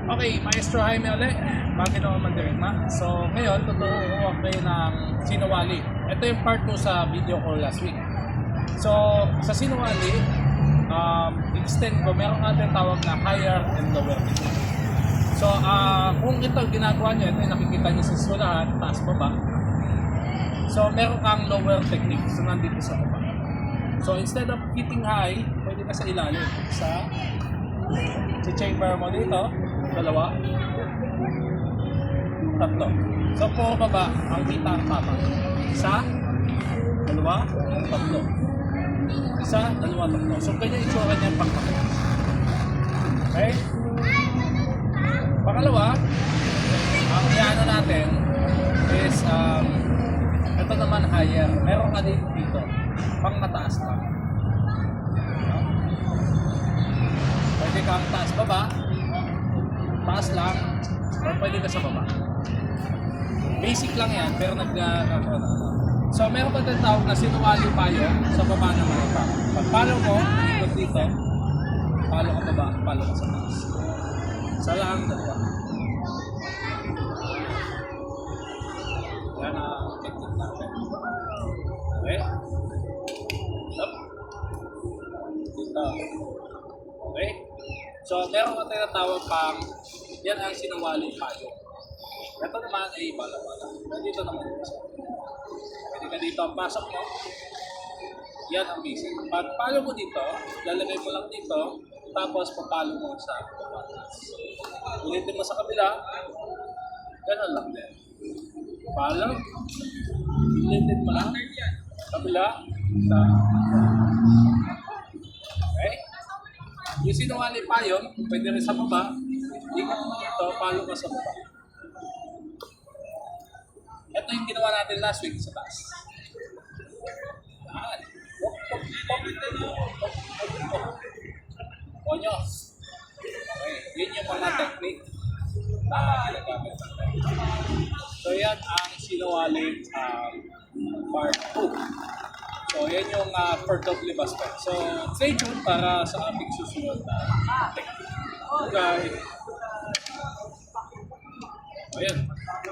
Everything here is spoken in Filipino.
Okay, Maestro Jaime ulit. Bakit ako mandirigma? So, ngayon, tuturuan ko kayo ng sinawali. Ito yung part 2 sa video ko last week. So, sa sinawali, extend ko, meron nga tawag na higher and lower technique. So, kung ito ginagawa nyo, ito yung nakikita nyo sa sulahan, taas baba. So, meron kang lower technique. So, nandito sa baba. So, instead of hitting high, pwede ka sa ilalim. Sa chamber mo dito, dalawa, tatlo. So, puro baba ang kita ang tama. Isa, dalawa, tatlo. Isa, dalawa, tatlo. So, ganyan itsura niyan pagpakita. Okay? Pangalawa, ang iano natin is, ito naman higher. Meron ka dito. Pang mataas lang. Pwede kang taas baba, taas lang, o pwede ka sa baba. Basic lang yan, pero so meron pa tawag na sinuwali payo, sa baba naman ito. Pag follow mo, ikot dito, follow ka baba, follow ka sa taas. Isa lang, dalawa. Yan ang technique natin. Okay? Up. Dito. Okay? So, meron ka tinatawag pang, yan ang sinuwali payo. Ito naman ay bala-bala. Dito naman yung isa. Pwede ka dito ang pasok mo. Yan ang basic. Pag palo mo dito, lalagay mo lang dito, tapos papalo mo sa papatas. Ulitin mo sa kabila, gano'n lang din. Palo, ulitin mo lang, kabila, sa okay? Yung sinuwali pa yun, pwede rin sa baba, ikot mo dito, palo ka sa baba. Ito yung ginawa natin last week sa taas. Yan. Onyos. Okay, yun yung mga technique na ginagamit natin. So yan ang sinuwali part 2. So yan yung for double basket. So stay tuned para sa aming susunod na technique. Okay. Ayan.